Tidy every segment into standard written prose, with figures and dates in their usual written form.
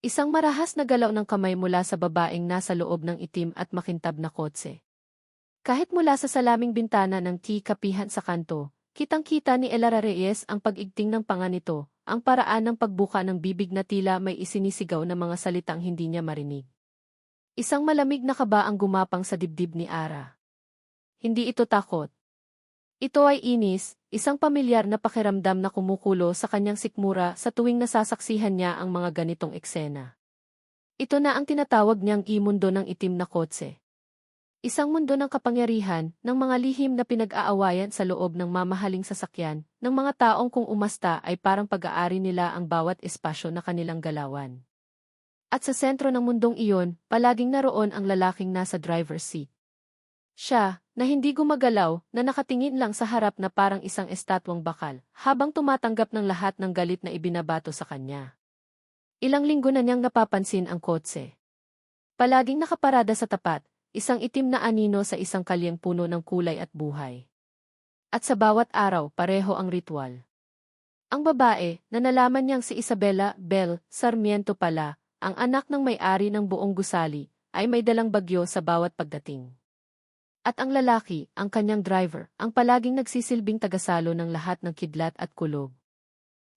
Isang marahas na galaw ng kamay mula sa babaeng nasa loob ng itim at makintab na kotse. Kahit mula sa salaming bintana ng kapihan sa kanto, kitang-kita ni Elara Reyes ang pag-igting ng panga nito, ang paraan ng pagbuka ng bibig na tila may isinisigaw na mga salitang hindi niya marinig. Isang malamig na kaba ang gumapang sa dibdib ni Ara. Hindi ito takot. Ito ay inis, isang pamilyar na pakiramdam na kumukulo sa kanyang sikmura sa tuwing nasasaksihan niya ang mga ganitong eksena. Ito na ang tinatawag niyang mundo ng itim na kotse. Isang mundo ng kapangyarihan, ng mga lihim na pinag-aawayan sa loob ng mamahaling sasakyan, ng mga taong kung umasta ay parang pag-aari nila ang bawat espasyo na kanilang galawan. At sa sentro ng mundong iyon, palaging naroon ang lalaking nasa driver's seat. Siya, na hindi gumagalaw, na nakatingin lang sa harap na parang isang estatwang bakal, habang tumatanggap ng lahat ng galit na ibinabato sa kanya. Ilang linggo na niyang napapansin ang kotse. Palaging nakaparada sa tapat, isang itim na anino sa isang kalyeng puno ng kulay at buhay. At sa bawat araw, pareho ang ritual. Ang babae, na nalaman niyang si Isabela Bel Sarmiento pala, ang anak ng may-ari ng buong gusali, ay may dalang bagyo sa bawat pagdating. At ang lalaki, ang kanyang driver, ang palaging nagsisilbing tagasalo ng lahat ng kidlat at kulog.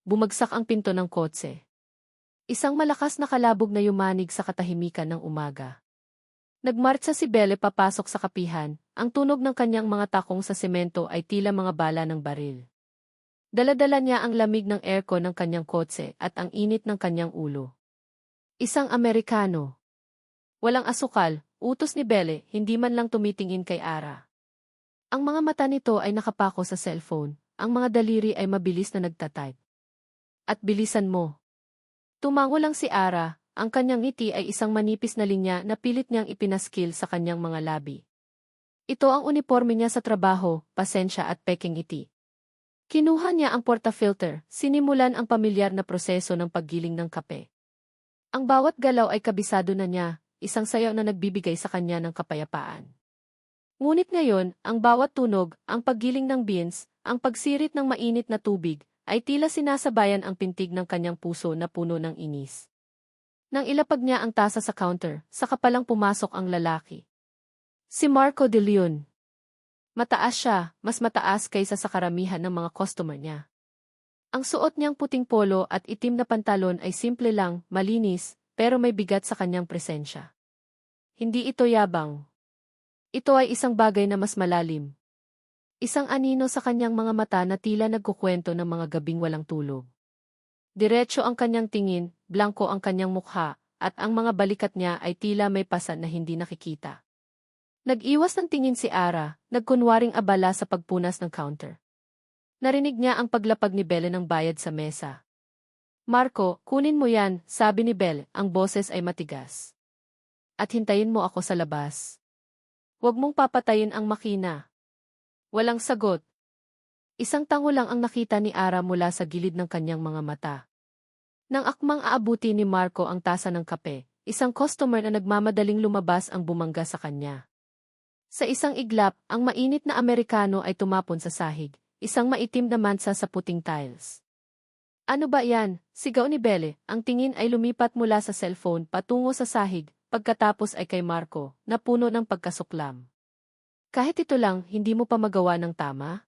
Bumagsak ang pinto ng kotse. Isang malakas na kalabog na yumanig sa katahimikan ng umaga. Nagmartsa si Belle papasok sa kapihan, ang tunog ng kanyang mga takong sa semento ay tila mga bala ng baril. Daladala niya ang lamig ng aircon ng kanyang kotse at ang init ng kanyang ulo. Isang Amerikano. Walang asukal. Utos ni Belle, hindi man lang tumitingin kay Ara. Ang mga mata nito ay nakapako sa cellphone, ang mga daliri ay mabilis na nagtatype. At bilisan mo. Tumango lang si Ara, ang kanyang ngiti ay isang manipis na linya na pilit niyang ipinaskil sa kanyang mga labi. Ito ang uniforme niya sa trabaho, pasensya at peking ngiti. Kinuha niya ang portafilter, sinimulan ang pamilyar na proseso ng paggiling ng kape. Ang bawat galaw ay kabisado na niya, isang sayaw na nagbibigay sa kanya ng kapayapaan. Ngunit ngayon, ang bawat tunog, ang paggiling ng beans, ang pagsirit ng mainit na tubig, ay tila sinasabayan ang pintig ng kanyang puso na puno ng inis. Nang ilapag niya ang tasa sa counter, saka palang pumasok ang lalaki. Si Marco de Leon. Mataas siya, mas mataas kaysa sa karamihan ng mga customer niya. Ang suot niyang puting polo at itim na pantalon ay simple lang, malinis, pero may bigat sa kanyang presensya. Hindi ito yabang. Ito ay isang bagay na mas malalim. Isang anino sa kanyang mga mata na tila nagkukwento ng mga gabing walang tulog. Diretso ang kanyang tingin, blanko ang kanyang mukha, at ang mga balikat niya ay tila may pasan na hindi nakikita. Nag-iwas ng tingin si Ara, nagkunwaring abala sa pagpunas ng counter. Narinig niya ang paglapag ni Belle ng bayad sa mesa. Marco, kunin mo yan, sabi ni Belle, ang boses ay matigas. At hintayin mo ako sa labas. Huwag mong papatayin ang makina. Walang sagot. Isang tango lang ang nakita ni Ara mula sa gilid ng kanyang mga mata. Nang akmang aabuti ni Marco ang tasa ng kape, isang customer na nagmamadaling lumabas ang bumangga sa kanya. Sa isang iglap, ang mainit na Amerikano ay tumapon sa sahig, isang maitim na mansa sa puting tiles. Ano ba yan? Sigaw ni Belle, ang tingin ay lumipat mula sa cellphone patungo sa sahig, pagkatapos ay kay Marco, na puno ng pagkasuklam. Kahit ito lang, hindi mo pa magawa ng tama?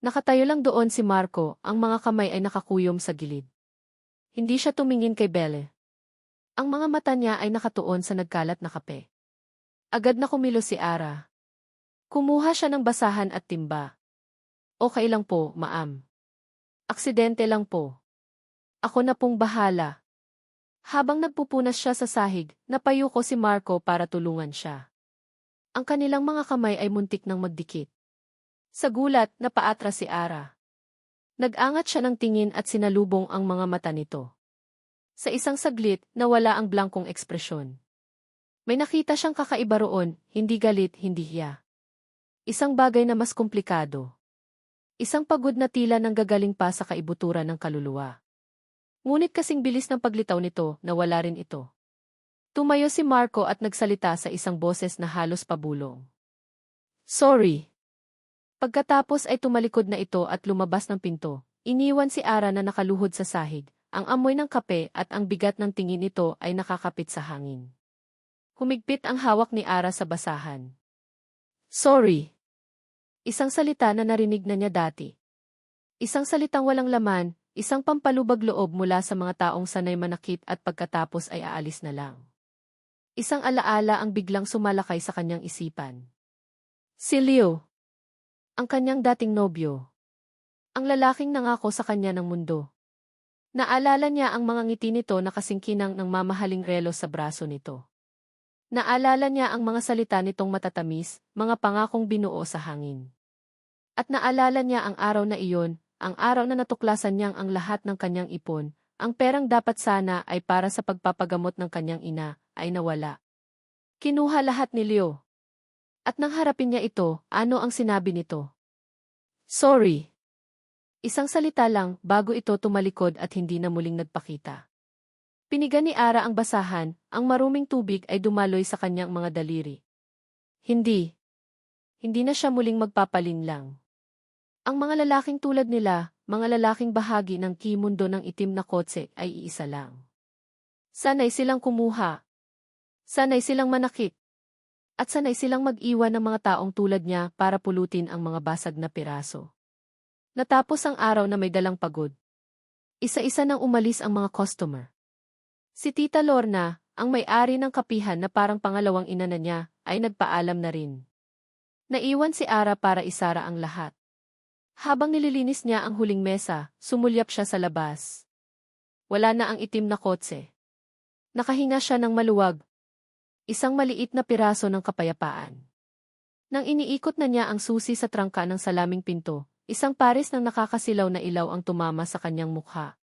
Nakatayo lang doon si Marco, ang mga kamay ay nakakuyom sa gilid. Hindi siya tumingin kay Belle. Ang mga mata niya ay nakatuon sa nagkalat na kape. Agad na kumilos si Ara. Kumuha siya ng basahan at timba. Okay lang po, ma'am. Aksidente lang po. Ako na pong bahala. Habang nagpupunas siya sa sahig, napayuko si Marco para tulungan siya. Ang kanilang mga kamay ay muntik nang magdikit. Sa gulat, napaatras si Ara. Nag-angat siya ng tingin at sinalubong ang mga mata nito. Sa isang saglit, nawala ang blankong ekspresyon. May nakita siyang kakaiba roon, hindi galit, hindi hiya. Isang bagay na mas komplikado. Isang pagod na tila nanggagaling pa sa kaibuturan ng kaluluwa. Ngunit kasing bilis ng paglitaw nito, nawala rin ito. Tumayo si Marco at nagsalita sa isang boses na halos pabulong. Sorry. Pagkatapos ay tumalikod na ito at lumabas ng pinto. Iniwan si Ara na nakaluhod sa sahig, ang amoy ng kape at ang bigat ng tingin nito ay nakakapit sa hangin. Humigpit ang hawak ni Ara sa basahan. Sorry. Isang salita na narinig na niya dati. Isang salitang walang laman, isang pampalubag loob mula sa mga taong sanay manakit at pagkatapos ay aalis na lang. Isang alaala ang biglang sumalakay sa kanyang isipan. Si Leo. Ang kanyang dating nobyo. Ang lalaking nangako sa kanya ng mundo. Naalala niya ang mga ngiti nito na kasingkinang ng mamahaling relo sa braso nito. Naalala niya ang mga salita nitong matatamis, mga pangakong binuo sa hangin. At naalala niya ang araw na iyon, ang araw na natuklasan niyang ang lahat ng kanyang ipon, ang perang dapat sana ay para sa pagpapagamot ng kanyang ina, ay nawala. Kinuha lahat ni Leo. At nang harapin niya ito, ano ang sinabi nito? Sorry. Isang salita lang bago ito tumalikod at hindi na muling nagpakita. Piniga ni Ara ang basahan, ang maruming tubig ay dumaloy sa kanyang mga daliri. Hindi. Hindi na siya muling magpapalinlang. Ang mga lalaking tulad nila, mga lalaking bahagi ng kimundo ng itim na kotse ay iisa lang. Sanay silang kumuha. Sanay silang manakit. At sanay silang mag-iwan ng mga taong tulad niya para pulutin ang mga basag na piraso. Natapos ang araw na may dalang pagod. Isa-isa nang umalis ang mga customer. Si Tita Lorna, ang may-ari ng kapihan na parang pangalawang ina na niya, ay nagpaalam na rin. Naiwan si Ara para isara ang lahat. Habang nililinis niya ang huling mesa, sumulyap siya sa labas. Wala na ang itim na kotse. Nakahinga siya ng maluwag. Isang maliit na piraso ng kapayapaan. Nang iniikot na niya ang susi sa trangka ng salaming pinto, isang pares ng nakakasilaw na ilaw ang tumama sa kanyang mukha.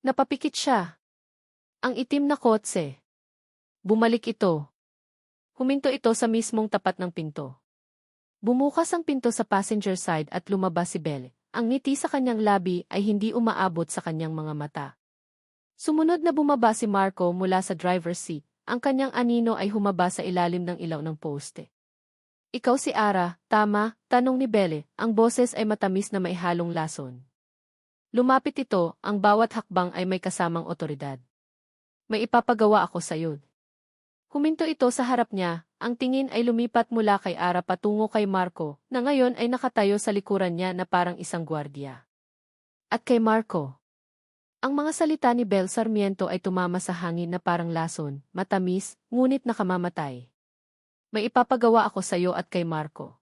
Napapikit siya. Ang itim na kotse. Bumalik ito. Huminto ito sa mismong tapat ng pinto. Bumukas ang pinto sa passenger side at lumabas si Belle. Ang ngiti sa kanyang labi ay hindi umaabot sa kanyang mga mata. Sumunod na bumaba si Marco mula sa driver's seat. Ang kanyang anino ay humaba sa ilalim ng ilaw ng poste. Ikaw si Ara, tama? Tanong ni Belle. Ang boses ay matamis na may halong lason. Lumapit ito, ang bawat hakbang ay may kasamang otoridad. May ipapagawa ako sa iyo. Huminto ito sa harap niya, ang tingin ay lumipat mula kay Ara patungo kay Marco, na ngayon ay nakatayo sa likuran niya na parang isang gwardiya. At kay Marco. Ang mga salita ni Belle Sarmiento ay tumama sa hangin na parang lason, matamis, ngunit nakamamatay. May ipapagawa ako sa iyo at kay Marco.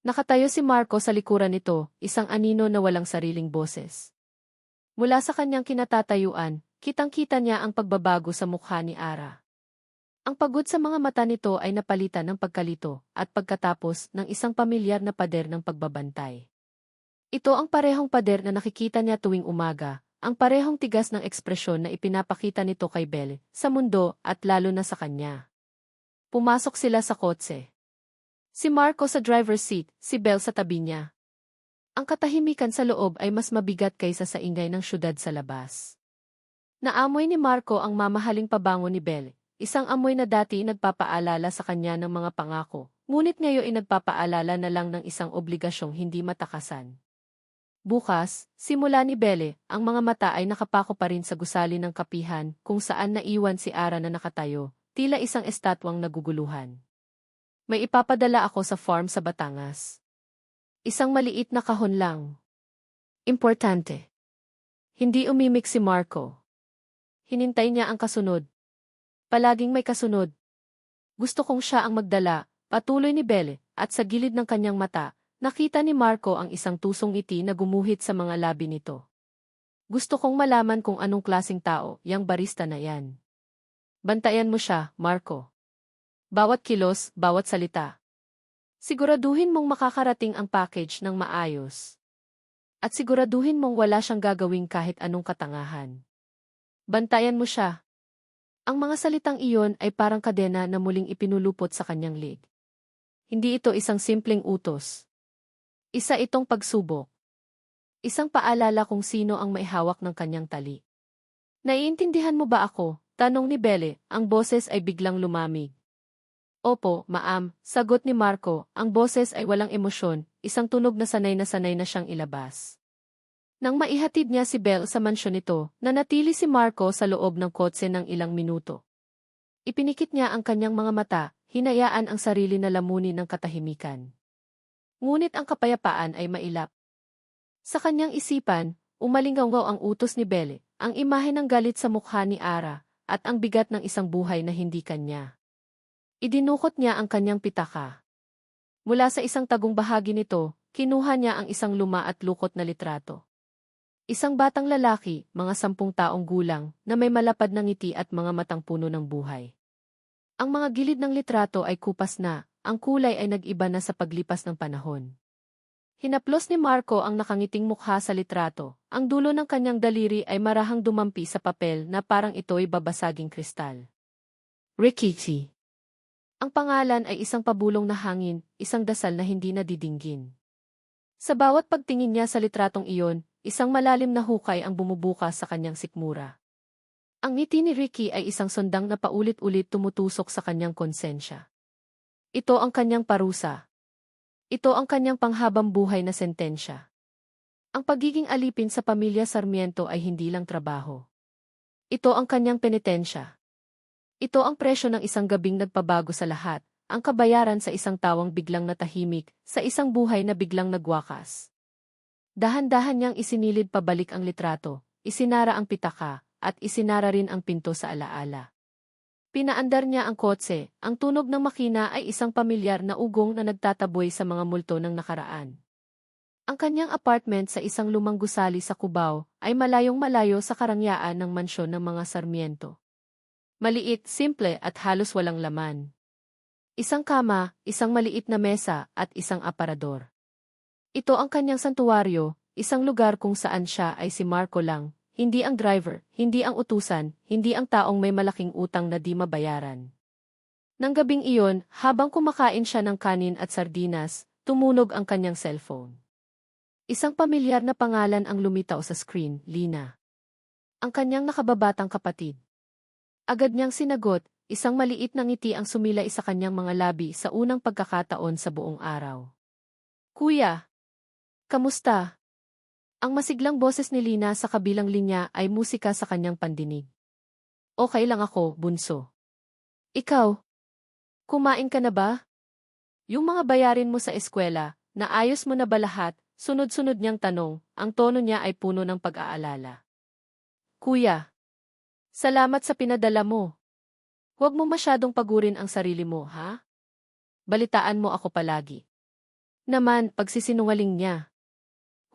Nakatayo si Marco sa likuran nito, isang anino na walang sariling boses. Mula sa kanyang kinatatayuan, kitang-kita niya ang pagbabago sa mukha ni Ara. Ang pagod sa mga mata nito ay napalitan ng pagkalito at pagkatapos ng isang pamilyar na pader ng pagbabantay. Ito ang parehong pader na nakikita niya tuwing umaga, ang parehong tigas ng ekspresyon na ipinapakita nito kay Belle, sa mundo at lalo na sa kanya. Pumasok sila sa kotse. Si Marco sa driver's seat, si Belle sa tabi niya. Ang katahimikan sa loob ay mas mabigat kaysa sa ingay ng syudad sa labas. Naamoy ni Marco ang mamahaling pabango ni Belle, isang amoy na dati nagpapaalala sa kanya ng mga pangako, ngunit ngayon ay nagpapaalala na lang ng isang obligasyong hindi matakasan. Bukas, simula ni Belle, ang mga mata ay nakapako pa rin sa gusali ng kapihan kung saan naiwan si Ara na nakatayo, tila isang estatwang naguguluhan. May ipapadala ako sa farm sa Batangas. Isang maliit na kahon lang. Importante. Hindi umimik si Marco. Hinintay niya ang kasunod. Palaging may kasunod. Gusto kong siya ang magdala, patuloy ni Belle, at sa gilid ng kanyang mata, nakita ni Marco ang isang tusong ngiti na gumuhit sa mga labi nito. Gusto kong malaman kung anong klaseng tao, yang barista na yan. Bantayan mo siya, Marco. Bawat kilos, bawat salita. Siguraduhin mong makakarating ang package ng maayos. At siguraduhin mong wala siyang gagawing kahit anong katangahan. Bantayan mo siya. Ang mga salitang iyon ay parang kadena na muling ipinulupot sa kanyang lig. Hindi ito isang simpleng utos. Isa itong pagsubok. Isang paalala kung sino ang maihawak ng kanyang tali. Naiintindihan mo ba ako? Tanong ni Belle, ang boses ay biglang lumamig. Opo, ma'am, sagot ni Marco, ang boses ay walang emosyon, isang tunog na sanay na siyang ilabas. Nang maihatid niya si Belle sa mansyon nito, nanatili si Marco sa loob ng kotse ng ilang minuto. Ipinikit niya ang kanyang mga mata, hinayaan ang sarili na lamunin ng katahimikan. Ngunit ang kapayapaan ay mailap. Sa kanyang isipan, umalinggaw ang utos ni Belle, ang imahe ng galit sa mukha ni Ara, at ang bigat ng isang buhay na hindi kanya. Idinukot niya ang kanyang pitaka. Mula sa isang tagong bahagi nito, kinuha niya ang isang luma at lukot na litrato. Isang batang lalaki, mga 10 taong gulang, na may malapad na ngiti at mga matang puno ng buhay. Ang mga gilid ng litrato ay kupas na, ang kulay ay nag-iba na sa paglipas ng panahon. Hinaplos ni Marco ang nakangiting mukha sa litrato, ang dulo ng kanyang daliri ay marahang dumampi sa papel na parang ito'y babasaging kristal. Ricky T. Ang pangalan ay isang pabulong na hangin, isang dasal na hindi nadidinggin. Sa bawat pagtingin niya sa litratong iyon, isang malalim na hukay ang bumubukas sa kanyang sikmura. Ang ngiti ni Ricky ay isang sundang na paulit-ulit tumutusok sa kanyang konsensya. Ito ang kanyang parusa. Ito ang kanyang panghabang buhay na sentensya. Ang pagiging alipin sa pamilya Sarmiento ay hindi lang trabaho. Ito ang kanyang penitensya. Ito ang presyo ng isang gabing nagpabago sa lahat, ang kabayaran sa isang tawang biglang natahimik, sa isang buhay na biglang nagwakas. Dahan-dahan niyang isinilid pabalik ang litrato, isinara ang pitaka, at isinara rin ang pinto sa alaala. Pinaandar niya ang kotse, ang tunog ng makina ay isang pamilyar na ugong na nagtataboy sa mga multo ng nakaraan. Ang kanyang apartment sa isang lumang gusali sa Cubao ay malayong-malayo sa karangyaan ng mansyon ng mga Sarmiento. Maliit, simple at halos walang laman. Isang kama, isang maliit na mesa at isang aparador. Ito ang kanyang santuwaryo, isang lugar kung saan siya ay si Marco lang. Hindi ang driver, hindi ang utusan, hindi ang taong may malaking utang na di mabayaran. Nang gabing iyon, habang kumakain siya ng kanin at sardinas, tumunog ang kanyang cellphone. Isang pamilyar na pangalan ang lumitaw sa screen, Lina. Ang kanyang nakababatang kapatid. Agad niyang sinagot, isang maliit na ngiti ang sumilay sa kanyang mga labi sa unang pagkakataon sa buong araw. Kuya! Kamusta? Ang masiglang boses ni Lina sa kabilang linya ay musika sa kanyang pandinig. Okay lang ako, bunso. Ikaw? Kumain ka na ba? Yung mga bayarin mo sa eskwela, naayos mo na ba lahat? Sunod-sunod niyang tanong, ang tono niya ay puno ng pag-aalala. Kuya, salamat sa pinadala mo. Huwag mo masyadong pagurin ang sarili mo, ha? Balitaan mo ako palagi. Naman, pagsisinungaling niya.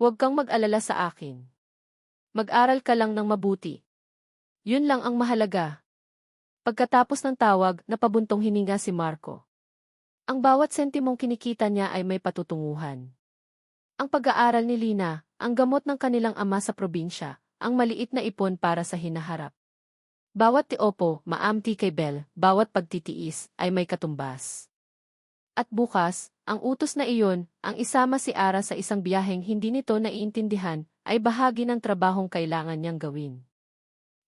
Huwag kang mag-alala sa akin. Mag-aral ka lang ng mabuti. Yun lang ang mahalaga. Pagkatapos ng tawag, napabuntong hininga si Marco. Ang bawat sentimong kinikita niya ay may patutunguhan. Ang pag-aaral ni Lina, ang gamot ng kanilang ama sa probinsya, ang maliit na ipon para sa hinaharap. Bawat tiopo, maamti kay Belle, bawat pagtitiis, ay may katumbas. At bukas, ang utos na iyon, ang isama si Ara sa isang biyaheng hindi nito naiintindihan, ay bahagi ng trabahong kailangan niyang gawin.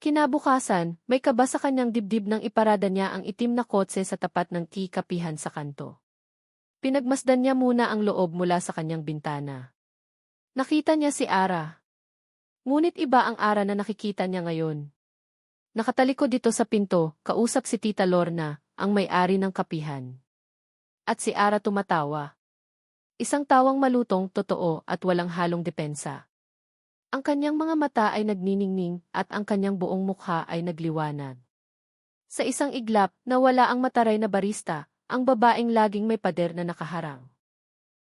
Kinabukasan, may kaba sa kanyang dibdib nang iparada niya ang itim na kotse sa tapat ng kapihan sa kanto. Pinagmasdan niya muna ang loob mula sa kanyang bintana. Nakita niya si Ara. Ngunit iba ang Ara na nakikita niya ngayon. Nakatalikod dito sa pinto, kausap si Tita Lorna, ang may-ari ng kapihan. At si Ara tumatawa. Isang tawang malutong, totoo at walang halong depensa. Ang kanyang mga mata ay nagniningning at ang kanyang buong mukha ay nagliwanag. Sa isang iglap, nawala ang mataray na barista, ang babaeng laging may pader na nakaharang.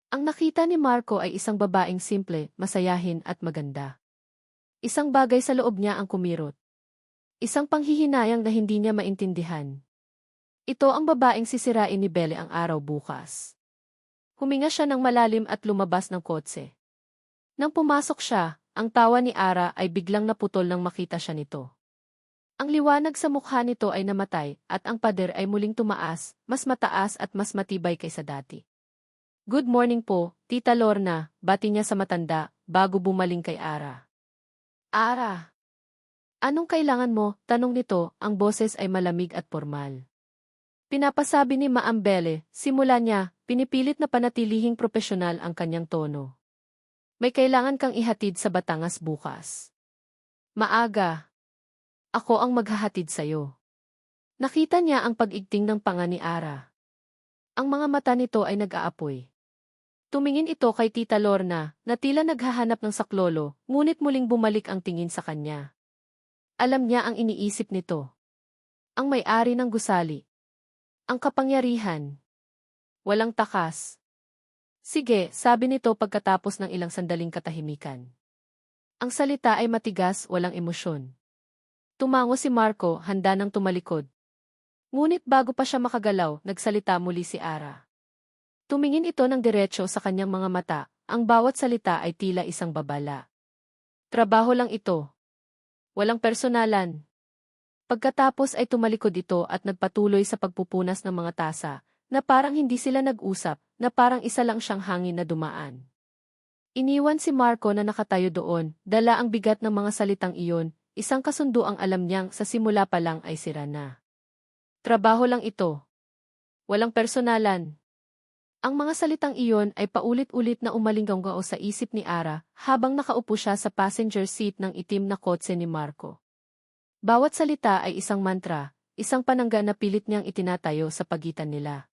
Ang nakita ni Marco ay isang babaeng simple, masayahin at maganda. Isang bagay sa loob niya ang kumirot. Isang panghihinayang na hindi niya maintindihan. Ito ang babaeng sisirain ni Belle ang araw bukas. Huminga siya ng malalim at lumabas ng kotse. Nang pumasok siya, ang tawa ni Ara ay biglang naputol nang makita siya nito. Ang liwanag sa mukha nito ay namatay at ang pader ay muling tumaas, mas mataas at mas matibay kaysa dati. Good morning po, Tita Lorna, bati niya sa matanda, bago bumaling kay Ara. Ara! Anong kailangan mo? Tanong nito, ang boses ay malamig at formal. Pinapasabi ni Maam Belle, simula niya, pinipilit na panatilihing propesyonal ang kanyang tono. May kailangan kang ihatid sa Batangas bukas. Maaga. Ako ang maghahatid sa'yo. Nakita niya ang pag-igting ng panga ni Ara. Ang mga mata nito ay nag-aapoy. Tumingin ito kay Tita Lorna, na tila naghahanap ng saklolo, ngunit muling bumalik ang tingin sa kanya. Alam niya ang iniisip nito. Ang may-ari ng gusali. Ang kapangyarihan. Walang takas. Sige, sabi nito pagkatapos ng ilang sandaling katahimikan. Ang salita ay matigas, walang emosyon. Tumango si Marco, handa nang tumalikod. Ngunit bago pa siya makagalaw, nagsalita muli si Ara. Tumingin ito ng diretso sa kanyang mga mata, ang bawat salita ay tila isang babala. Trabaho lang ito. Walang personalan. Pagkatapos ay tumalikod ito at nagpatuloy sa pagpupunas ng mga tasa, na parang hindi sila nag-usap, na parang isa lang siyang hangin na dumaan. Iniwan si Marco na nakatayo doon, dala ang bigat ng mga salitang iyon, isang kasunduang alam niyang sa simula pa lang ay sira na. Trabaho lang ito. Walang personalan. Ang mga salitang iyon ay paulit-ulit na umalinggangao sa isip ni Ara habang nakaupo siya sa passenger seat ng itim na kotse ni Marco. Bawat salita ay isang mantra, isang panangga na pilit niyang itinatayo sa pagitan nila.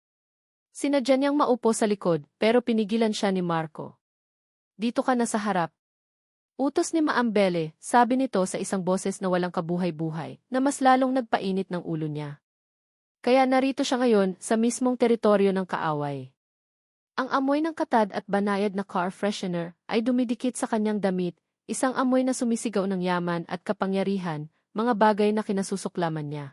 Sinadya niyang maupo sa likod pero pinigilan siya ni Marco. Dito ka na sa harap. Utos ni Maambele, sabi nito sa isang boses na walang kabuhay-buhay na mas lalong nagpainit ng ulo niya. Kaya narito siya ngayon sa mismong teritoryo ng kaaway. Ang amoy ng katad at banayad na car freshener ay dumidikit sa kanyang damit, isang amoy na sumisigaw ng yaman at kapangyarihan, mga bagay na kinasusuklaman niya.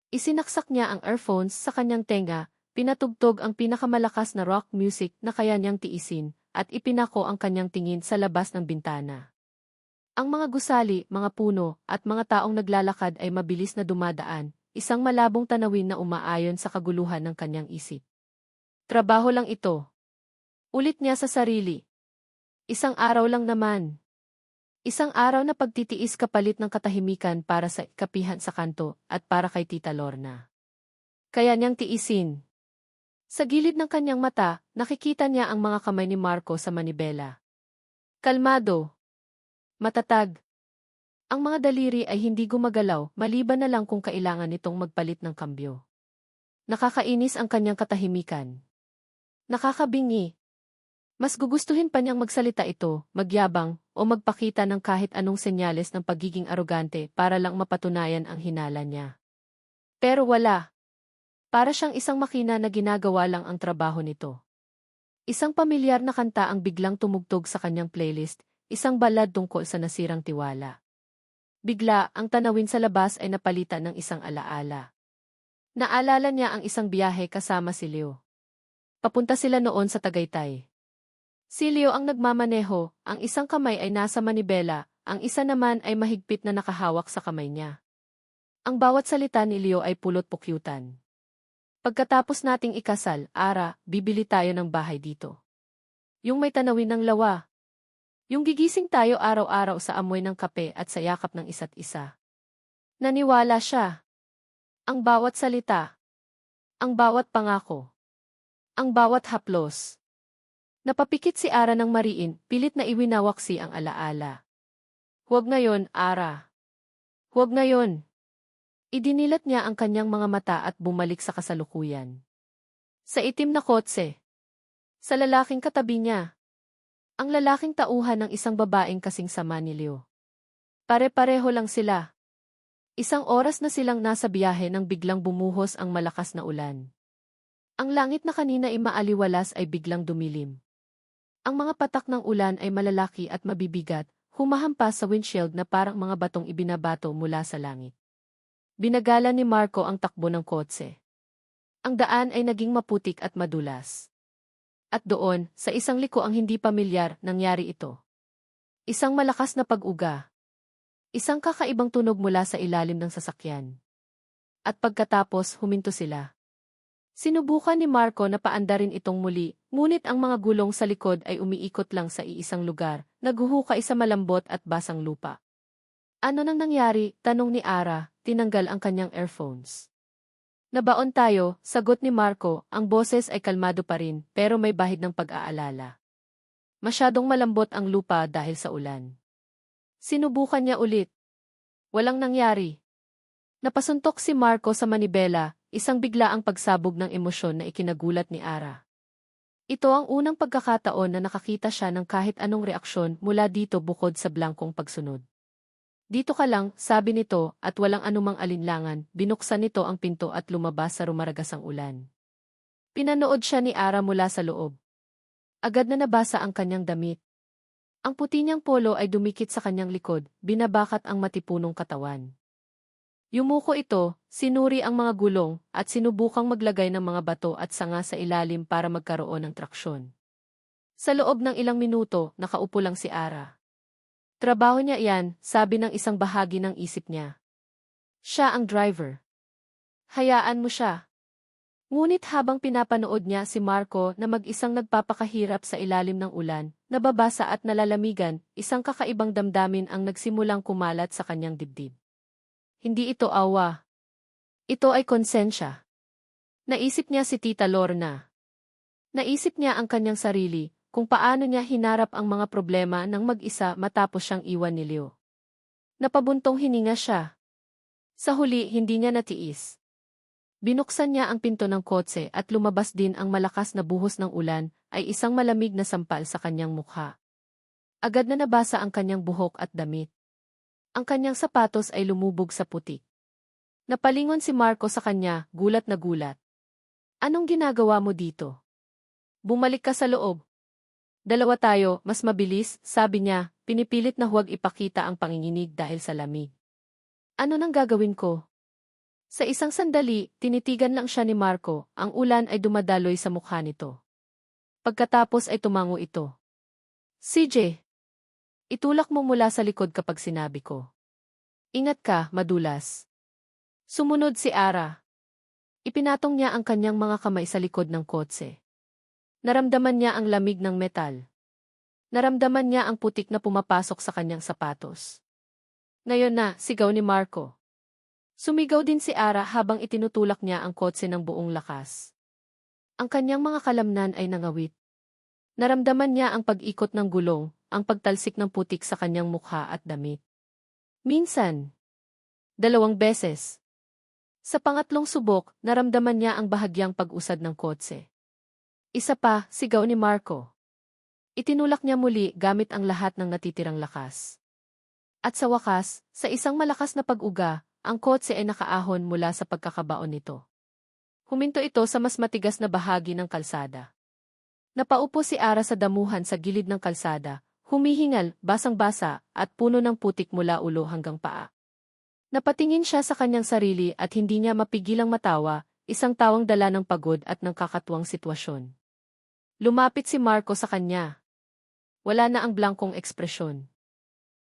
Isinaksak niya ang earphones sa kanyang tenga, pinatugtog ang pinakamalakas na rock music na kaya niyang tiisin, at ipinako ang kanyang tingin sa labas ng bintana. Ang mga gusali, mga puno, at mga taong naglalakad ay mabilis na dumadaan, isang malabong tanawin na umaayon sa kaguluhan ng kanyang isip. Trabaho lang ito. Ulit niya sa sarili. Isang araw lang naman. Isang araw na pagtitiis kapalit ng katahimikan para sa kapihan sa kanto at para kay Tita Lorna. Kaya niyang tiisin. Sa gilid ng kanyang mata, nakikita niya ang mga kamay ni Marco sa manibela. Kalmado. Matatag. Ang mga daliri ay hindi gumagalaw, maliban na lang kung kailangan nitong magpalit ng kambyo. Nakakainis ang kanyang katahimikan. Nakakabingi. Mas gugustuhin pa niyang magsalita ito, magyabang, o magpakita ng kahit anong senyales ng pagiging arogante para lang mapatunayan ang hinala niya. Pero wala. Para siyang isang makina na ginagawa lang ang trabaho nito. Isang pamilyar na kanta ang biglang tumugtog sa kanyang playlist, isang balad tungkol sa nasirang tiwala. Bigla, ang tanawin sa labas ay napalitan ng isang alaala. Naalala niya ang isang biyahe kasama si Leo. Papunta sila noon sa Tagaytay. Si Leo ang nagmamaneho, ang isang kamay ay nasa manibela, ang isa naman ay mahigpit na nakahawak sa kamay niya. Ang bawat salita ni Leo ay pulot pukyutan. Pagkatapos nating ikasal, Ara, bibili tayo ng bahay dito. Yung may tanawin ng lawa. Yung gigising tayo araw-araw sa amoy ng kape at sa yakap ng isa't isa. Naniwala siya. Ang bawat salita. Ang bawat pangako. Ang bawat haplos. Napapikit si Ara ng mariin, pilit na iwinawaksi ang alaala. Huwag ngayon, Ara. Huwag ngayon. Idinilat niya ang kanyang mga mata at bumalik sa kasalukuyan. Sa itim na kotse. Sa lalaking katabi niya. Ang lalaking tauhan ng isang babaeng kasing sama ni Leo. Pare-pareho lang sila. Isang oras na silang nasa biyahe nang biglang bumuhos ang malakas na ulan. Ang langit na kanina ay maaliwalas ay biglang dumilim. Ang mga patak ng ulan ay malalaki at mabibigat, humahampas sa windshield na parang mga batong ibinabato mula sa langit. Binagalan ni Marco ang takbo ng kotse. Ang daan ay naging maputik at madulas. At doon, sa isang liko ang hindi pamilyar, nangyari ito. Isang malakas na pag-uga. Isang kakaibang tunog mula sa ilalim ng sasakyan. At pagkatapos, huminto sila. Sinubukan ni Marco na paandarin itong muli, ngunit ang mga gulong sa likod ay umiikot lang sa iisang lugar, naghuhukay sa malambot at basang lupa. Ano nang nangyari? Tanong ni Ara, tinanggal ang kanyang earphones. Nabaon tayo, sagot ni Marco, ang boses ay kalmado pa rin, pero may bahid ng pag-aalala. Masyadong malambot ang lupa dahil sa ulan. Sinubukan niya ulit. Walang nangyari. Napasuntok si Marco sa manibela, isang biglaang pagsabog ng emosyon na ikinagulat ni Ara. Ito ang unang pagkakataon na nakakita siya ng kahit anong reaksyon mula dito bukod sa blankong pagsunod. Dito ka lang, sabi nito, at walang anumang alinlangan, binuksan nito ang pinto at lumabas sa rumaragasang ulan. Pinanood siya ni Ara mula sa loob. Agad na nabasa ang kanyang damit. Ang puti niyang polo ay dumikit sa kanyang likod, binabakat ang matipunong katawan. Yumuko ito, sinuri ang mga gulong, at sinubukang maglagay ng mga bato at sanga sa ilalim para magkaroon ng traksyon. Sa loob ng ilang minuto, nakaupo lang si Ara. Trabaho niya iyan, sabi ng isang bahagi ng isip niya. Siya ang driver. Hayaan mo siya. Ngunit habang pinapanood niya si Marco na mag-isang nagpapakahirap sa ilalim ng ulan, nababasa at nalalamigan, isang kakaibang damdamin ang nagsimulang kumalat sa kanyang dibdib. Hindi ito awa. Ito ay konsensya. Naisip niya si Tita Lorna. Naisip niya ang kanyang sarili, kung paano niya hinarap ang mga problema ng mag-isa matapos siyang iwan ni Leo. Napabuntong hininga siya. Sa huli, hindi niya natiis. Binuksan niya ang pinto ng kotse at lumabas din ang malakas na buhos ng ulan ay isang malamig na sampal sa kanyang mukha. Agad na nabasa ang kanyang buhok at damit. Ang kanyang sapatos ay lumubog sa putik. Napalingon si Marco sa kanya, gulat na gulat. Anong ginagawa mo dito? Bumalik ka sa loob. Dalawa tayo, mas mabilis, sabi niya, pinipilit na huwag ipakita ang panginginig dahil sa lamig. Ano nang gagawin ko? Sa isang sandali, tinitigan lang siya ni Marco, ang ulan ay dumadaloy sa mukha nito. Pagkatapos ay tumango ito. CJ, itulak mo mula sa likod kapag sinabi ko. Ingat ka, madulas. Sumunod si Ara. Ipinatong niya ang kanyang mga kamay sa likod ng kotse. Naramdaman niya ang lamig ng metal. Naramdaman niya ang putik na pumapasok sa kanyang sapatos. Ngayon na, sigaw ni Marco. Sumigaw din si Ara habang itinutulak niya ang kotse ng buong lakas. Ang kanyang mga kalamnan ay nangawit. Naramdaman niya ang pag-ikot ng gulong, ang pagtalsik ng putik sa kanyang mukha at damit. Minsan. 2 beses. Sa pangatlong subok, naramdaman niya ang bahagyang pag-usad ng kotse. Isa pa, sigaw ni Marco. Itinulak niya muli gamit ang lahat ng natitirang lakas. At sa wakas, sa isang malakas na pag-uga, ang kotse ay nakaahon mula sa pagkakabaon nito. Huminto ito sa mas matigas na bahagi ng kalsada. Napaupo si Ara sa damuhan sa gilid ng kalsada, humihingal, basang-basa, at puno ng putik mula ulo hanggang paa. Napatingin siya sa kanyang sarili at hindi niya mapigilang matawa, isang tawang dala ng pagod at ng kakatuwang sitwasyon. Lumapit si Marco sa kanya. Wala na ang blankong ekspresyon.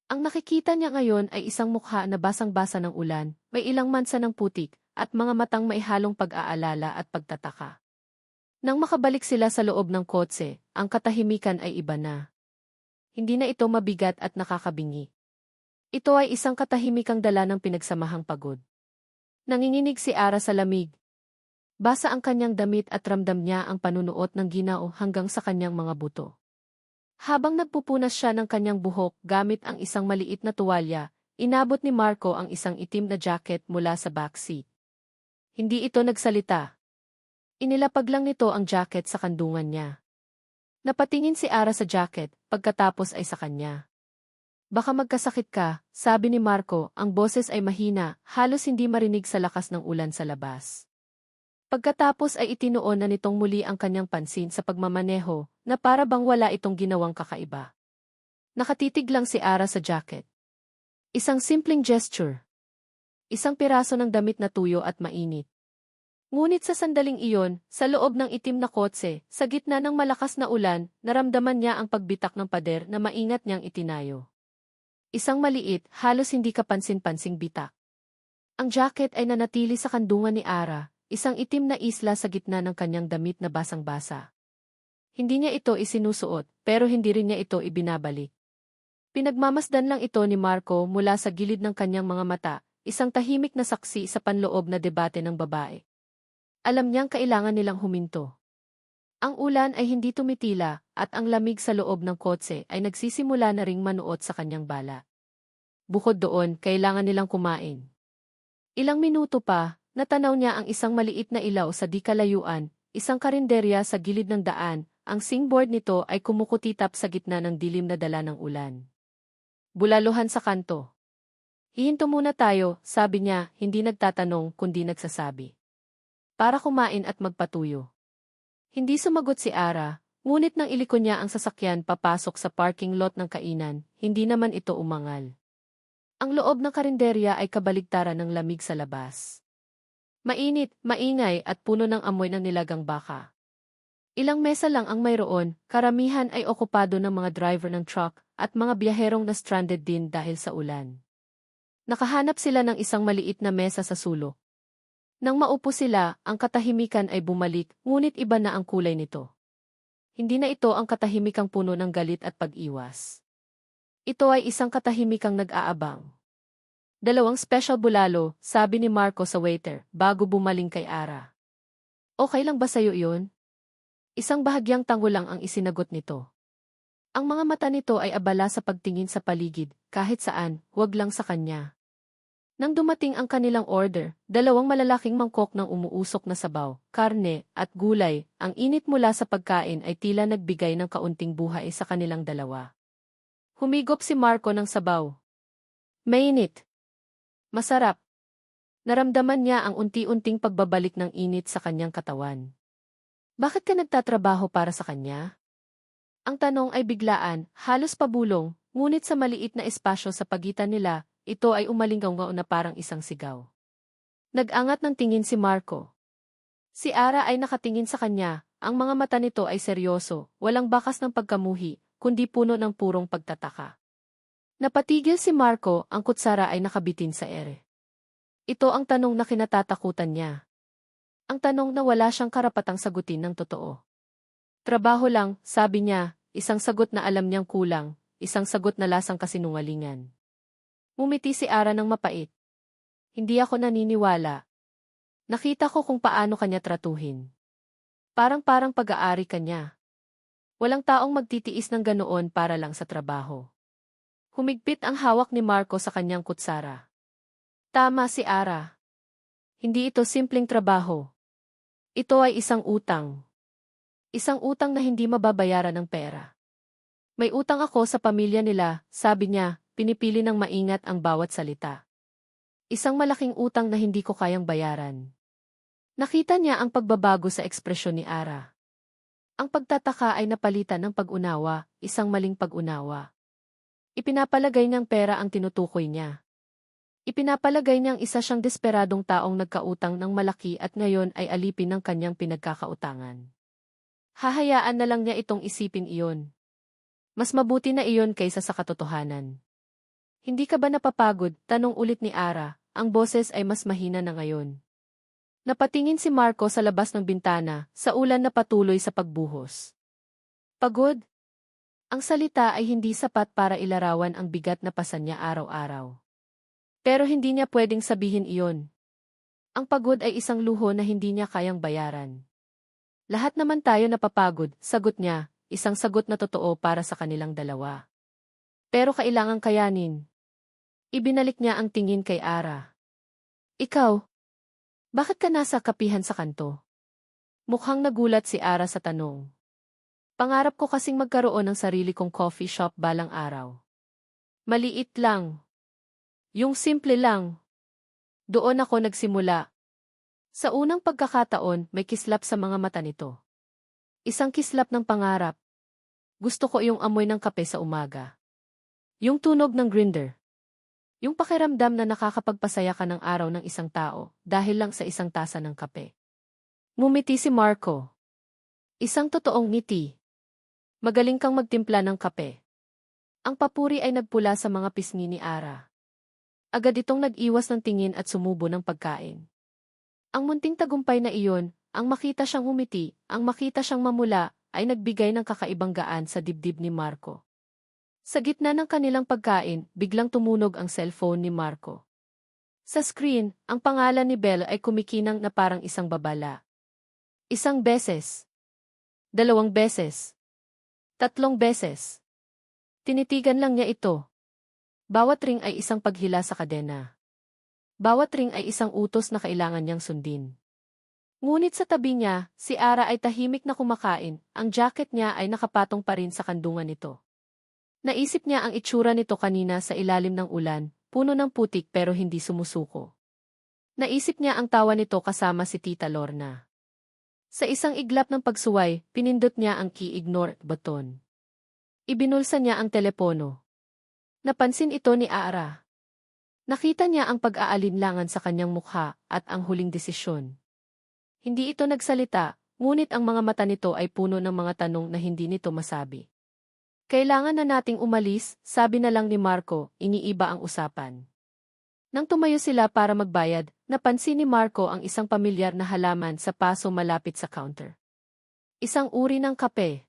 Ang nakikita niya ngayon ay isang mukha na basang-basa ng ulan, may ilang mansa ng putik, at mga matang maihalong pag-aalala at pagtataka. Nang makabalik sila sa loob ng kotse, ang katahimikan ay iba na. Hindi na ito mabigat at nakakabingi. Ito ay isang katahimikang dala ng pinagsamahang pagod. Nanginginig si Ara sa lamig. Basa ang kanyang damit at ramdam niya ang panunuot ng ginao hanggang sa kanyang mga buto. Habang nagpupunas siya ng kanyang buhok gamit ang isang maliit na tuwalya, inabot ni Marco ang isang itim na jacket mula sa backseat. Hindi ito nagsalita. Inilapag lang nito ang jacket sa kandungan niya. Napatingin si Ara sa jacket, pagkatapos ay sa kanya. Baka magkasakit ka, sabi ni Marco, ang boses ay mahina, halos hindi marinig sa lakas ng ulan sa labas. Pagkatapos ay itinuon na nitong muli ang kanyang pansin sa pagmamaneho, na para bang wala itong ginawang kakaiba. Nakatitig lang si Ara sa jacket. Isang simpleng gesture. Isang piraso ng damit na tuyo at mainit. Ngunit sa sandaling iyon, sa loob ng itim na kotse, sa gitna ng malakas na ulan, naramdaman niya ang pagbitak ng pader na maingat niyang itinayo. Isang maliit, halos hindi kapansin-pansing bitak. Ang jacket ay nanatili sa kandungan ni Ara, isang itim na isla sa gitna ng kanyang damit na basang-basa. Hindi niya ito isinusuot, pero hindi rin niya ito ibinabalik. Pinagmamasdan lang ito ni Marco mula sa gilid ng kanyang mga mata, isang tahimik na saksi sa panloob na debate ng babae. Alam niyang kailangan nilang huminto. Ang ulan ay hindi tumitila at ang lamig sa loob ng kotse ay nagsisimula na ring manuot sa kanyang bala. Bukod doon, kailangan nilang kumain. Ilang minuto pa, natanaw niya ang isang maliit na ilaw sa di kalayuan, isang karinderya sa gilid ng daan, ang singboard nito ay kumukutitap sa gitna ng dilim na dala ng ulan. Bulaluhan sa kanto. Hihinto muna tayo, sabi niya, hindi nagtatanong kundi nagsasabi. Para kumain at magpatuyo. Hindi sumagot si Ara, ngunit nang iliko niya ang sasakyan papasok sa parking lot ng kainan, hindi naman ito umangal. Ang loob ng karinderya ay kabaligtaran ng lamig sa labas. Mainit, maingay at puno ng amoy ng nilagang baka. Ilang mesa lang ang mayroon, karamihan ay okupado ng mga driver ng truck at mga biyaherong na stranded din dahil sa ulan. Nakahanap sila ng isang maliit na mesa sa sulok. Nang maupo sila, ang katahimikan ay bumalik, ngunit iba na ang kulay nito. Hindi na ito ang katahimikang puno ng galit at pag-iwas. Ito ay isang katahimikang nag-aabang. 2 special bulalo, sabi ni Marco sa waiter, bago bumaling kay Ara. Okay lang ba sa'yo iyon? Isang bahagyang tango lang ang isinagot nito. Ang mga mata nito ay abala sa pagtingin sa paligid, kahit saan, huwag lang sa kanya. Nang dumating ang kanilang order, 2 malalaking mangkok ng umuusok na sabaw, karne, at gulay, ang init mula sa pagkain ay tila nagbigay ng kaunting buhay sa kanilang dalawa. Humigop si Marco ng sabaw. Mainit. Masarap. Naramdaman niya ang unti-unting pagbabalik ng init sa kanyang katawan. Bakit ka nagtatrabaho para sa kanya? Ang tanong ay biglaan, halos pabulong, ngunit sa maliit na espasyo sa pagitan nila, ito ay umalinggaw na parang isang sigaw. Nag-angat ng tingin si Marco. Si Ara ay nakatingin sa kanya, ang mga mata nito ay seryoso, walang bakas ng pagkamuhi, kundi puno ng purong pagtataka. Napatigil si Marco, ang kutsara ay nakabitin sa ere. Ito ang tanong na kinatatakutan niya. Ang tanong na wala siyang karapatang sagutin ng totoo. Trabaho lang, sabi niya, isang sagot na alam niyang kulang, isang sagot na lasang kasinungalingan. Ngumiti si Ara ng mapait. Hindi ako naniniwala. Nakita ko kung paano kanya tratuhin. Parang pag-aari kanya. Walang taong magtitiis ng ganoon para lang sa trabaho. Humigpit ang hawak ni Marco sa kanyang kutsara. Tama si Ara. Hindi ito simpleng trabaho. Ito ay isang utang. Isang utang na hindi mababayaran ng pera. May utang ako sa pamilya nila, sabi niya, pinipili ng maingat ang bawat salita. Isang malaking utang na hindi ko kayang bayaran. Nakita niya ang pagbabago sa ekspresyon ni Ara. Ang pagtataka ay napalitan ng pag-unawa, isang maling pag-unawa. Ipinapalagay niyang pera ang tinutukoy niya. Ipinapalagay niyang isa siyang desperadong taong nagkautang ng malaki at ngayon ay alipin ng kanyang pinagkakautangan. Hahayaan na lang niya itong isipin iyon. Mas mabuti na iyon kaysa sa katotohanan. Hindi ka ba napapagod? Tanong ulit ni Ara, ang boses ay mas mahina na ngayon. Napatingin si Marco sa labas ng bintana, sa ulan na patuloy sa pagbuhos. Pagod? Ang salita ay hindi sapat para ilarawan ang bigat na pasan niya araw-araw. Pero hindi niya pwedeng sabihin iyon. Ang pagod ay isang luho na hindi niya kayang bayaran. Lahat naman tayo napapagod, sagot niya, isang sagot na totoo para sa kanilang dalawa. Pero kailangang kayanin. Ibinalik niya ang tingin kay Ara. Ikaw? Bakit ka nasa kapihan sa kanto? Mukhang nagulat si Ara sa tanong. Pangarap ko kasing magkaroon ng sarili kong coffee shop balang araw. Maliit lang. Yung simple lang. Doon ako nagsimula. Sa unang pagkakataon, may kislap sa mga mata nito. Isang kislap ng pangarap. Gusto ko yung amoy ng kape sa umaga. Yung tunog ng grinder. Yung pakiramdam na nakakapagpasaya ka ng araw ng isang tao dahil lang sa isang tasa ng kape. Ngumiti si Marco. Isang totoong ngiti. Magaling kang magtimpla ng kape. Ang papuri ay nagpula sa mga pisngi ni Ara. Agad itong nag-iwas ng tingin at sumubo ng pagkain. Ang munting tagumpay na iyon, ang makita siyang humiti, ang makita siyang mamula, ay nagbigay ng kakaibang gaan sa dibdib ni Marco. Sa gitna ng kanilang pagkain, biglang tumunog ang cellphone ni Marco. Sa screen, ang pangalan ni Belle ay kumikinang na parang isang babala. Isang beses. 2 beses. 3 beses. Tinitigan lang niya ito. Bawat ring ay isang paghila sa kadena. Bawat ring ay isang utos na kailangan niyang sundin. Ngunit sa tabi niya, si Ara ay tahimik na kumakain, ang jacket niya ay nakapatong pa rin sa kandungan nito. Naisip niya ang itsura nito kanina sa ilalim ng ulan, puno ng putik pero hindi sumusuko. Naisip niya ang tawa nito kasama si Tita Lorna. Sa isang iglap ng pagsuway, pinindot niya ang key ignore button. Ibinulsa niya ang telepono. Napansin ito ni Ara. Nakita niya ang pag-aalinlangan sa kanyang mukha at ang huling desisyon. Hindi ito nagsalita, ngunit ang mga mata nito ay puno ng mga tanong na hindi nito masabi. Kailangan na nating umalis, sabi na lang ni Marco, iniiba ang usapan. Nang tumayo sila para magbayad, napansin ni Marco ang isang pamilyar na halaman sa paso malapit sa counter. Isang uri ng kape.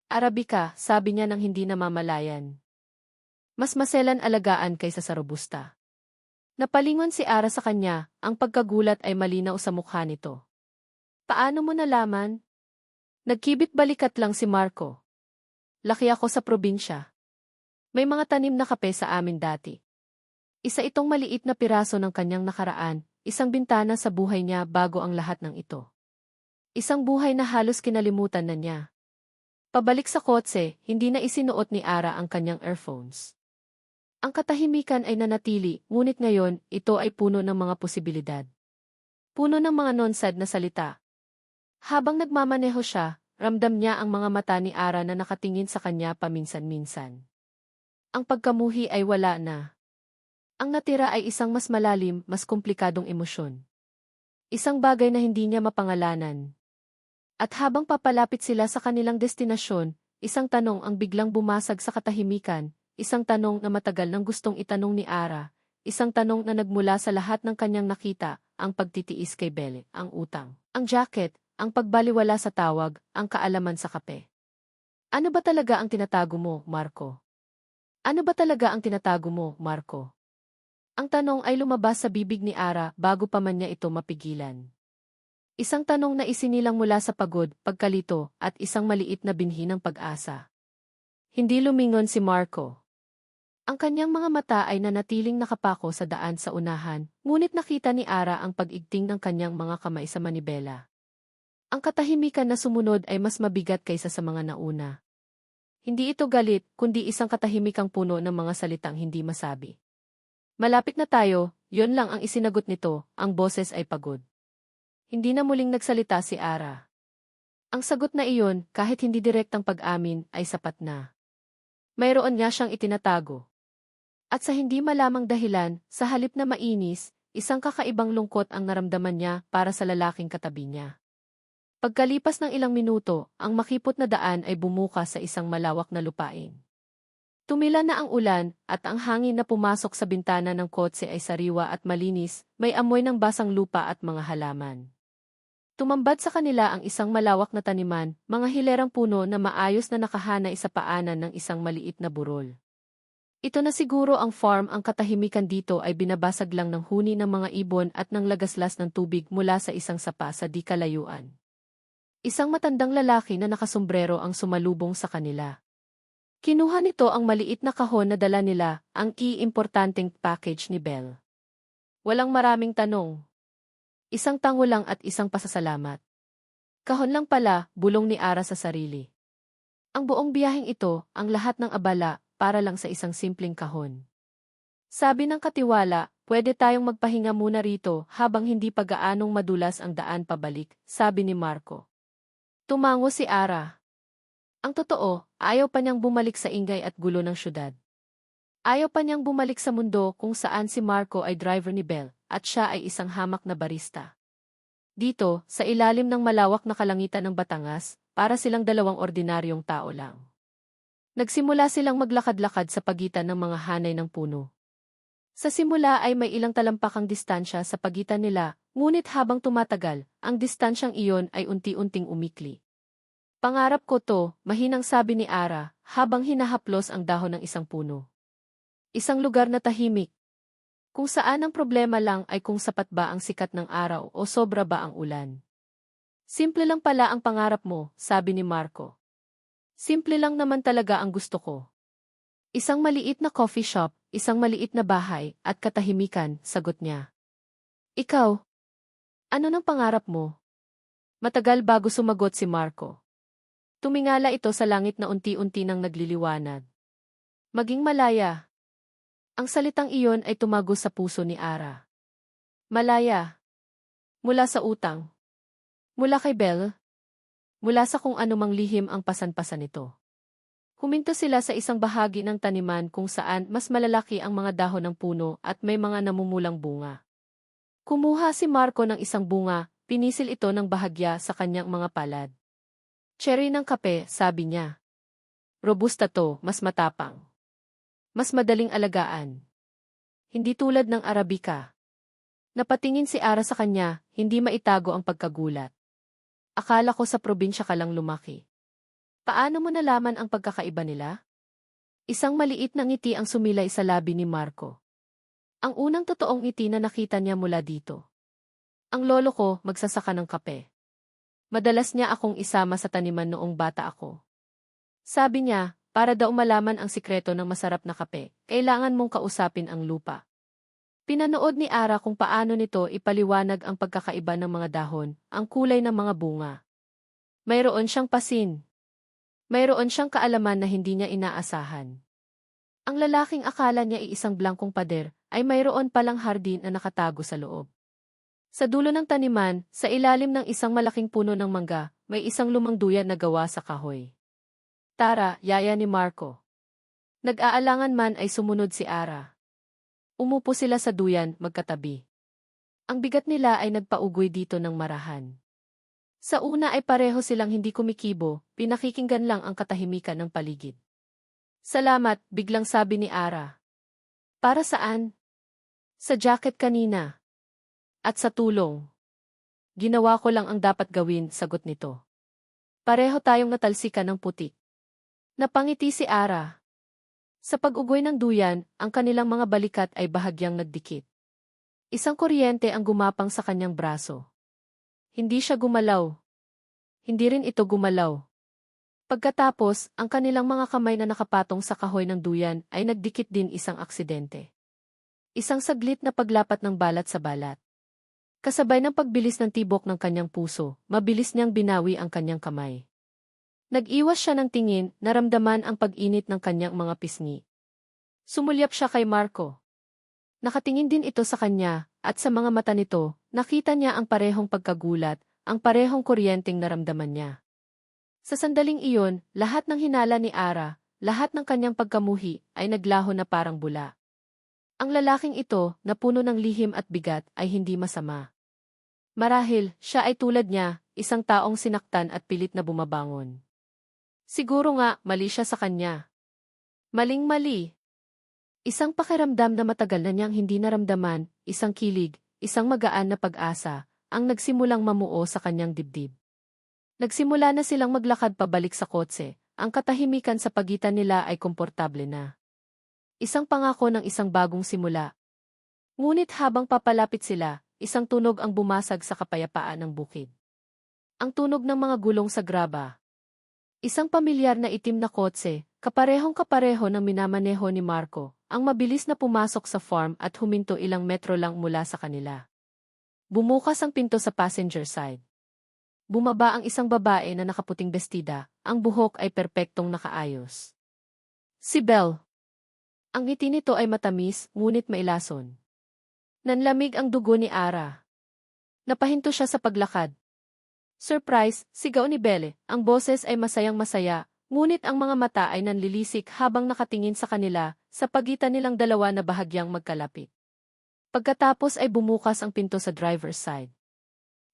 Arabica, sabi niya nang hindi namamalayan. Mas maselan alagaan kaysa sa robusta. Napalingon si Ara sa kanya, ang pagkagulat ay malinaw sa mukha nito. Paano mo nalaman? Nagkibit balikat lang si Marco. Laki ako sa probinsya. May mga tanim na kape sa amin dati. Isa itong maliit na piraso ng kanyang nakaraan, isang bintana sa buhay niya bago ang lahat ng ito. Isang buhay na halos kinalimutan na niya. Pabalik sa kotse, hindi na isinuot ni Ara ang kanyang earphones. Ang katahimikan ay nanatili, ngunit ngayon, ito ay puno ng mga posibilidad. Puno ng mga non-sad na salita. Habang nagmamaneho siya, ramdam niya ang mga mata ni Ara na nakatingin sa kanya paminsan-minsan. Ang pagkamuhi ay wala na. Ang natira ay isang mas malalim, mas komplikadong emosyon. Isang bagay na hindi niya mapangalanan. At habang papalapit sila sa kanilang destinasyon, isang tanong ang biglang bumasag sa katahimikan, isang tanong na matagal nang gustong itanong ni Ara, isang tanong na nagmula sa lahat ng kanyang nakita, ang pagtitiis kay Belle, ang utang, ang jacket, ang pagbaliwala sa tawag, ang kaalaman sa kape. Ano ba talaga ang tinatago mo, Marco? Ano ba talaga ang tinatago mo, Marco? Ang tanong ay lumabas sa bibig ni Ara bago pa man niya ito mapigilan. Isang tanong na isinilang mula sa pagod, pagkalito, at isang maliit na binhi ng pag-asa. Hindi lumingon si Marco. Ang kanyang mga mata ay nanatiling nakapako sa daan sa unahan, ngunit nakita ni Ara ang pag-igting ng kanyang mga kamay sa manibela. Ang katahimikan na sumunod ay mas mabigat kaysa sa mga nauna. Hindi ito galit, kundi isang katahimikang puno ng mga salitang hindi masabi. Malapit na tayo, yon lang ang isinagot nito, ang boses ay pagod. Hindi na muling nagsalita si Ara. Ang sagot na iyon, kahit hindi direktang pag-amin, ay sapat na. Mayroon nga siyang itinatago. At sa hindi malamang dahilan, sa halip na mainis, isang kakaibang lungkot ang naramdaman niya para sa lalaking katabi niya. Pagkalipas ng ilang minuto, ang makipot na daan ay bumuka sa isang malawak na lupain. Tumila na ang ulan, at ang hangin na pumasok sa bintana ng kotse ay sariwa at malinis, may amoy ng basang lupa at mga halaman. Tumambad sa kanila ang isang malawak na taniman, mga hilerang puno na maayos na nakahanay sa paanan ng isang maliit na burol. Ito na siguro ang farm, ang katahimikan dito ay binabasag lang ng huni ng mga ibon at ng lagaslas ng tubig mula sa isang sapa sa di kalayuan. Isang matandang lalaki na nakasombrero ang sumalubong sa kanila. Kinuha nito ang maliit na kahon na dala nila, ang importanteng package ni Belle. Walang maraming tanong. Isang tango lang at isang pasasalamat. Kahon lang pala, bulong ni Ara sa sarili. Ang buong biyaheng ito, ang lahat ng abala, para lang sa isang simpleng kahon. Sabi ng katiwala, pwede tayong magpahinga muna rito habang hindi pa gaanong madulas ang daan pabalik, sabi ni Marco. Tumango si Ara. Ang totoo, ayaw pa niyang bumalik sa ingay at gulo ng syudad. Ayaw pa niyang bumalik sa mundo kung saan si Marco ay driver ni Belle, at siya ay isang hamak na barista. Dito, sa ilalim ng malawak na kalangitan ng Batangas, para silang dalawang ordinaryong tao lang. Nagsimula silang maglakad-lakad sa pagitan ng mga hanay ng puno. Sa simula ay may ilang talampakang distansya sa pagitan nila, ngunit habang tumatagal, ang distansyang iyon ay unti-unting umikli. Pangarap ko to, mahinang sabi ni Ara, habang hinahaplos ang dahon ng isang puno. Isang lugar na tahimik. Kung saan ang problema lang ay kung sapat ba ang sikat ng araw o sobra ba ang ulan. Simple lang pala ang pangarap mo, sabi ni Marco. Simple lang naman talaga ang gusto ko. Isang maliit na coffee shop, isang maliit na bahay, at katahimikan, sagot niya. Ikaw? Ano nang pangarap mo? Matagal bago sumagot si Marco. Tumingala ito sa langit na unti-unti nang nagliliwanag. Maging malaya. Ang salitang iyon ay tumago sa puso ni Ara. Malaya. Mula sa utang. Mula kay Belle. Mula sa kung anumang lihim ang pasan-pasan nito. Huminto sila sa isang bahagi ng taniman kung saan mas malalaki ang mga dahon ng puno at may mga namumulang bunga. Kumuha si Marco ng isang bunga, pinisil ito ng bahagya sa kanyang mga palad. Cherry ng kape, sabi niya. Robusta to, mas matapang. Mas madaling alagaan. Hindi tulad ng Arabica. Napatingin si Ara sa kanya, hindi maitago ang pagkagulat. Akala ko sa probinsya ka lang lumaki. Paano mo nalaman ang pagkakaiba nila? Isang maliit na ngiti ang sumilay sa labi ni Marco. Ang unang totoong ngiti na nakita niya mula dito. Ang lolo ko magsasaka ng kape. Madalas niya akong isama sa taniman noong bata ako. Sabi niya, para daw malaman ang sikreto ng masarap na kape, kailangan mong kausapin ang lupa. Pinanood ni Ara kung paano nito ipaliwanag ang pagkakaiba ng mga dahon, ang kulay ng mga bunga. Mayroon siyang pasin. Mayroon siyang kaalaman na hindi niya inaasahan. Ang lalaking akala niya ay isang blangkong pader, ay mayroon palang hardin na nakatago sa loob. Sa dulo ng taniman, sa ilalim ng isang malaking puno ng mangga, may isang lumang duyan na gawa sa kahoy. Tara, yaya ni Marco. Nag-aalangan man ay sumunod si Ara. Umupo sila sa duyan, magkatabi. Ang bigat nila ay nagpaugoy dito ng marahan. Sa una ay pareho silang hindi kumikibo, pinakikinggan lang ang katahimikan ng paligid. Salamat, biglang sabi ni Ara. Para saan? Sa jacket kanina. At sa tulong. Ginawa ko lang ang dapat gawin, sagot nito. Pareho tayong natalsikan ng putik. Napangiti si Ara. Sa pag-ugoy ng duyan, ang kanilang mga balikat ay bahagyang nagdikit. Isang kuryente ang gumapang sa kanyang braso. Hindi siya gumalaw. Hindi rin ito gumalaw. Pagkatapos, ang kanilang mga kamay na nakapatong sa kahoy ng duyan ay nagdikit din isang aksidente. Isang saglit na paglapat ng balat sa balat. Kasabay ng pagbilis ng tibok ng kanyang puso, mabilis niyang binawi ang kanyang kamay. Nag-iwas siya ng tingin, naramdaman ang pag-init ng kanyang mga pisngi. Sumulyap siya kay Marco. Nakatingin din ito sa kanya, at sa mga mata nito, nakita niya ang parehong pagkagulat, ang parehong kuryenteng naramdaman niya. Sa sandaling iyon, lahat ng hinala ni Ara, lahat ng kanyang pagkamuhi, ay naglaho na parang bula. Ang lalaking ito, na puno ng lihim at bigat, ay hindi masama. Marahil, siya ay tulad niya, isang taong sinaktan at pilit na bumabangon. Siguro nga, mali siya sa kanya. Maling-mali. Isang pakiramdam na matagal na niyang hindi naramdaman, isang kilig, isang magaan na pag-asa, ang nagsimulang mamuo sa kanyang dibdib. Nagsimula na silang maglakad pabalik sa kotse, ang katahimikan sa pagitan nila ay komportable na. Isang pangako ng isang bagong simula. Ngunit habang papalapit sila, isang tunog ang bumasag sa kapayapaan ng bukid. Ang tunog ng mga gulong sa graba. Isang pamilyar na itim na kotse, kaparehong-kapareho ng minamaneho ni Marco, ang mabilis na pumasok sa farm at huminto ilang metro lang mula sa kanila. Bumukas ang pinto sa passenger side. Bumaba ang isang babae na nakaputing bestida, ang buhok ay perpektong nakaayos. Si Belle. Ang ngiti nito ay matamis, ngunit mailason. Nanlamig ang dugo ni Ara. Napahinto siya sa paglakad. Surprise, sigaw ni Belle, ang boses ay masayang-masaya, ngunit ang mga mata ay nanlilisik habang nakatingin sa kanila, sa pagitan nilang dalawa na bahagyang magkalapit. Pagkatapos ay bumukas ang pinto sa driver's side.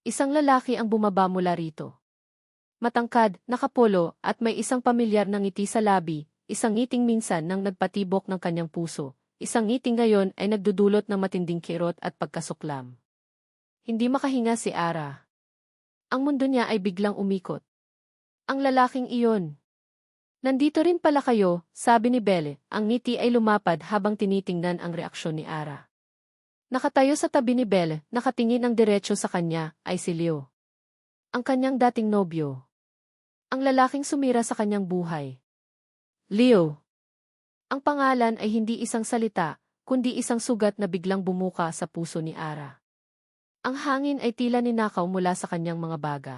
Isang lalaki ang bumaba mula rito. Matangkad, nakapolo, at may isang pamilyar na ngiti sa labi, isang ngiting minsan nang nagpatibok ng kanyang puso, isang ngiting ngayon ay nagdudulot ng matinding kirot at pagkasuklam. Hindi makahinga si Ara. Ang mundo niya ay biglang umikot. Ang lalaking iyon. Nandito rin pala kayo, sabi ni Belle, ang ngiti ay lumapad habang tinitingnan ang reaksyon ni Ara. Nakatayo sa tabi ni Belle, nakatingin ang diretso sa kanya, ay si Leo. Ang kanyang dating nobyo. Ang lalaking sumira sa kanyang buhay. Leo. Ang pangalan ay hindi isang salita, kundi isang sugat na biglang bumuka sa puso ni Ara. Ang hangin ay tila ninakaw mula sa kanyang mga baga.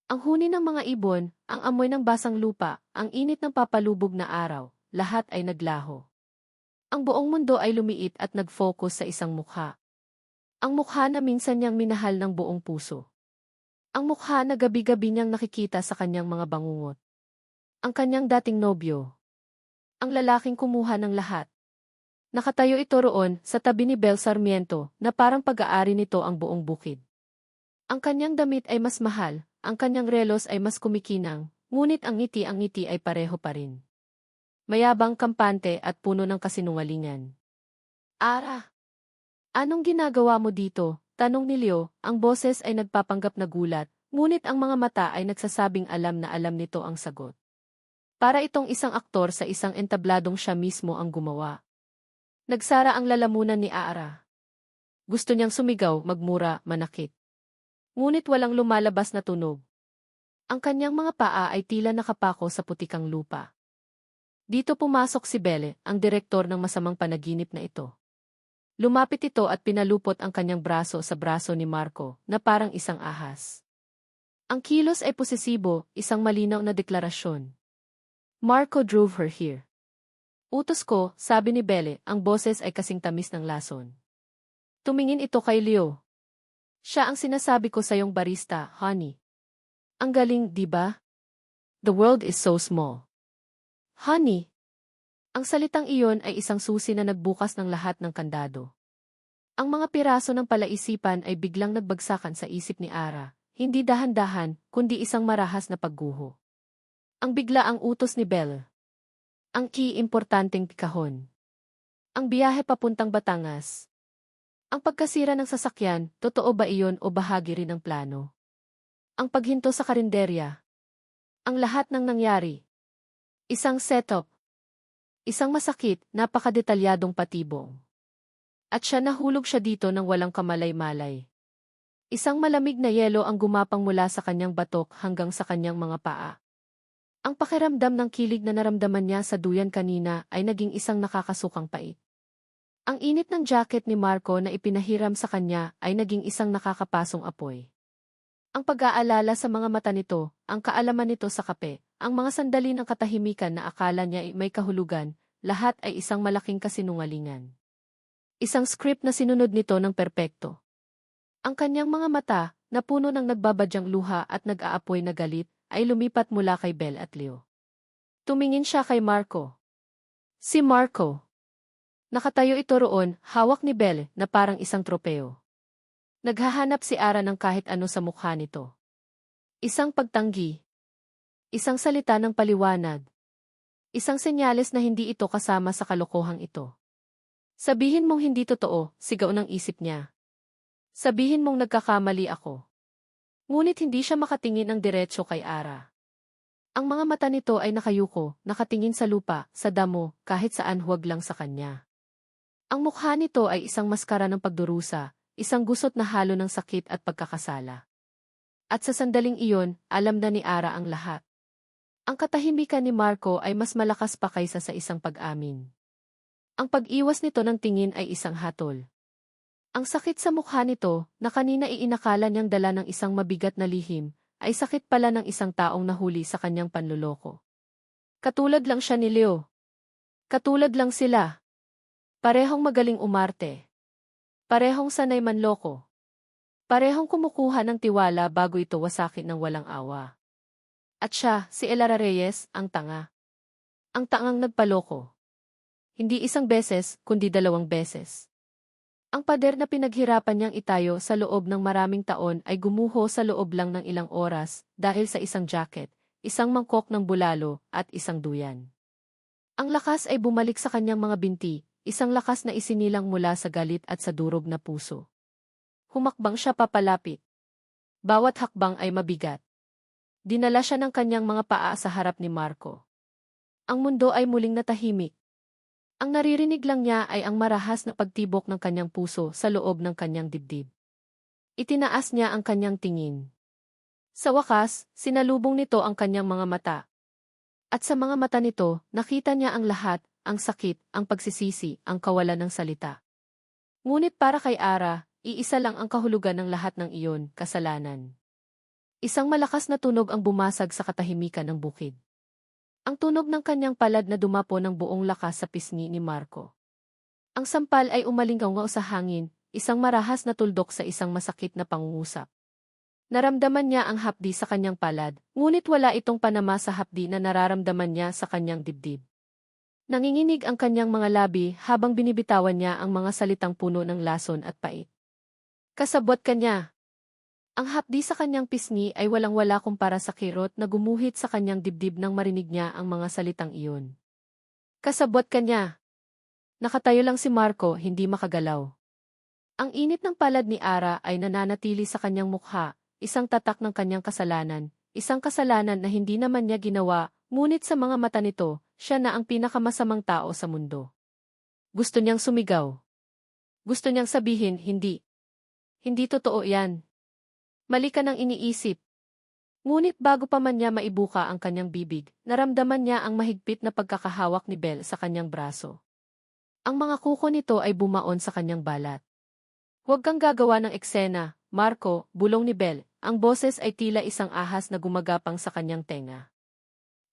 Ang huni ng mga ibon, ang amoy ng basang lupa, ang init ng papalubog na araw, lahat ay naglaho. Ang buong mundo ay lumiit at nag-focus sa isang mukha. Ang mukha na minsan niyang minahal ng buong puso. Ang mukha na gabi-gabi niyang nakikita sa kanyang mga bangungot. Ang kanyang dating nobyo. Ang lalaking kumuha ng lahat. Nakatayo ito roon sa tabi ni Bel Sarmiento na parang pag-aari nito ang buong bukid. Ang kanyang damit ay mas mahal, ang kanyang relos ay mas kumikinang, ngunit ang ngiti ay pareho pa rin. Mayabang, kampante at puno ng kasinungalingan. Ara! Anong ginagawa mo dito? Tanong ni Leo, ang boses ay nagpapanggap na gulat, ngunit ang mga mata ay nagsasabing alam na alam nito ang sagot. Para itong isang aktor sa isang entabladong siya mismo ang gumawa. Nagsara ang lalamunan ni Ara. Gusto niyang sumigaw, magmura, manakit. Ngunit walang lumalabas na tunog. Ang kanyang mga paa ay tila nakapako sa putikang lupa. Dito pumasok si Belle, ang direktor ng masamang panaginip na ito. Lumapit ito at pinalupot ang kanyang braso sa braso ni Marco, na parang isang ahas. Ang kilos ay posesibo, isang malinaw na deklarasyon. Marco drove her here. Utos ko, sabi ni Belle, ang boses ay kasing tamis ng lason. Tumingin ito kay Leo. Siya ang sinasabi ko sa iyong barista, honey. Ang galing, di ba? The world is so small. Honey. Ang salitang iyon ay isang susi na nagbukas ng lahat ng kandado. Ang mga piraso ng palaisipan ay biglang nagbagsakan sa isip ni Ara, hindi dahan-dahan, kundi isang marahas na pagguho. Ang biglaang utos ni Belle. Ang importanteng kahon. Ang biyahe papuntang Batangas. Ang pagkasira ng sasakyan, totoo ba iyon o bahagi rin ng plano? Ang paghinto sa karinderya. Ang lahat ng nangyari. Isang setup. Isang masakit, napakadetalyadong patibong. At siya nahulog siya dito nang walang kamalay-malay. Isang malamig na yelo ang gumapang mula sa kanyang batok hanggang sa kanyang mga paa. Ang pakiramdam ng kilig na naramdaman niya sa duyan kanina ay naging isang nakakasukang pait. Ang init ng jacket ni Marco na ipinahiram sa kanya ay naging isang nakakapasong apoy. Ang pag-aalala sa mga mata nito, ang kaalaman nito sa kape, ang mga sandali ng katahimikan na akala niya ay may kahulugan, lahat ay isang malaking kasinungalingan. Isang script na sinunod nito ng perpekto. Ang kanyang mga mata, na puno ng nagbabadyang luha at nag-aapoy na galit, ay lumipat mula kay Belle at Leo. Tumingin siya kay Marco. Si Marco. Nakatayo ito roon, hawak ni Belle, na parang isang tropeo. Naghahanap si Ara ng kahit ano sa mukha nito. Isang pagtanggi. Isang salita ng paliwanag. Isang senyales na hindi ito kasama sa kalokohang ito. Sabihin mong hindi totoo, sigaw ng isip niya. Sabihin mong nagkakamali ako. Ngunit hindi siya makatingin ng diretso kay Ara. Ang mga mata nito ay nakayuko, nakatingin sa lupa, sa damo, kahit saan huwag lang sa kanya. Ang mukha nito ay isang maskara ng pagdurusa, isang gusot na halo ng sakit at pagkakasala. At sa sandaling iyon, alam na ni Ara ang lahat. Ang katahimikan ni Marco ay mas malakas pa kaysa sa isang pag-amin. Ang pag-iwas nito ng tingin ay isang hatol. Ang sakit sa mukha nito, na kanina iinakala niyang dala ng isang mabigat na lihim, ay sakit pala ng isang taong nahuli sa kanyang panloloko. Katulad lang siya ni Leo. Katulad lang sila. Parehong magaling umarte. Parehong sanay manloko. Parehong kumukuha ng tiwala bago ito wasakin ng walang awa. At siya, si Elara Reyes, ang tanga. Ang tangang nagpaloko. Hindi isang beses, kundi 2 beses. Ang pader na pinaghirapan niyang itayo sa loob ng maraming taon ay gumuho sa loob lang ng ilang oras dahil sa isang jacket, isang mangkok ng bulalo, at isang duyan. Ang lakas ay bumalik sa kanyang mga binti, isang lakas na isinilang mula sa galit at sa durog na puso. Humakbang siya papalapit. Bawat hakbang ay mabigat. Dinala siya ng kanyang mga paa sa harap ni Marco. Ang mundo ay muling natahimik. Ang naririnig lang niya ay ang marahas na pagtibok ng kanyang puso sa loob ng kanyang dibdib. Itinaas niya ang kanyang tingin. Sa wakas, sinalubong nito ang kanyang mga mata. At sa mga mata nito, nakita niya ang lahat, ang sakit, ang pagsisisi, ang kawalan ng salita. Ngunit para kay Ara, iisa lang ang kahulugan ng lahat ng iyon, kasalanan. Isang malakas na tunog ang bumasag sa katahimikan ng bukid. Ang tunog ng kanyang palad na dumapo ng buong lakas sa pisngi ni Marco. Ang sampal ay umalingaw sa hangin, isang marahas na tuldok sa isang masakit na pangungusap. Naramdaman niya ang hapdi sa kanyang palad, ngunit wala itong panama sa hapdi na nararamdaman niya sa kanyang dibdib. Nanginginig ang kanyang mga labi habang binibitawan niya ang mga salitang puno ng lason at pait. Kasabwat kanya. Ang hapdi sa kanyang pisngi ay walang-wala kumpara sa kirot na gumuhit sa kanyang dibdib nang marinig niya ang mga salitang iyon. Kasabwat kanya. Nakatayo lang si Marco, hindi makagalaw. Ang init ng palad ni Ara ay nananatili sa kanyang mukha, isang tatak ng kanyang kasalanan, isang kasalanan na hindi naman niya ginawa, ngunit sa mga mata nito, siya na ang pinakamasamang tao sa mundo. Gusto niyang sumigaw. Gusto niyang sabihin, hindi. Hindi totoo yan. Mali ka nang iniisip. Ngunit bago pa man niya maibuka ang kanyang bibig, naramdaman niya ang mahigpit na pagkakahawak ni Belle sa kanyang braso. Ang mga kuko nito ay bumaon sa kanyang balat. Huwag kang gagawa ng eksena, Marco, bulong ni Belle. Ang boses ay tila isang ahas na gumagapang sa kanyang tenga.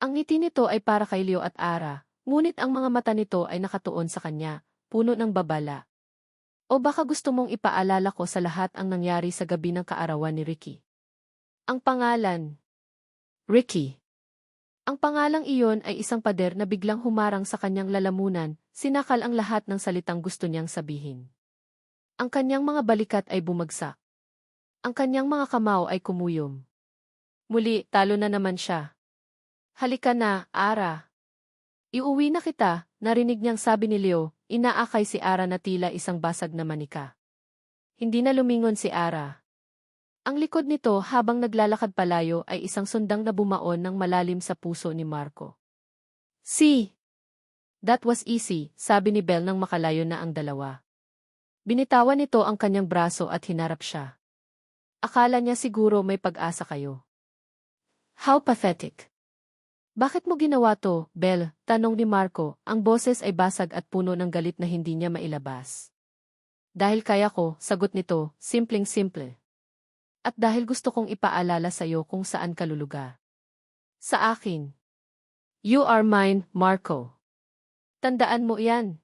Ang ngiti nito ay para kay Leo at Ara, ngunit ang mga mata nito ay nakatuon sa kanya, puno ng babala. O baka gusto mong ipaalala ko sa lahat ang nangyari sa gabi ng kaarawan ni Ricky. Ang pangalan. Ricky. Ang pangalang iyon ay isang pader na biglang humarang sa kanyang lalamunan, sinakal ang lahat ng salitang gusto niyang sabihin. Ang kanyang mga balikat ay bumagsak. Ang kanyang mga kamao ay kumuyom. Muli, talo na naman siya. Halika na, Ara. Iuwi na kita, narinig niyang sabi ni Leo, inaakay si Ara na tila isang basag na manika. Hindi na lumingon si Ara. Ang likod nito habang naglalakad palayo ay isang sundang na bumaon ng malalim sa puso ni Marco. See? That was easy, sabi ni Belle nang makalayo na ang dalawa. Binitawan nito ang kanyang braso at hinarap siya. Akala niya siguro may pag-asa kayo. How pathetic. Bakit mo ginawa to, Belle? Tanong ni Marco, ang boses ay basag at puno ng galit na hindi niya mailabas. Dahil kaya ko, sagot nito, simpleng-simple. At dahil gusto kong ipaalala sa iyo kung saan ka lulugar. Sa akin. You are mine, Marco. Tandaan mo yan.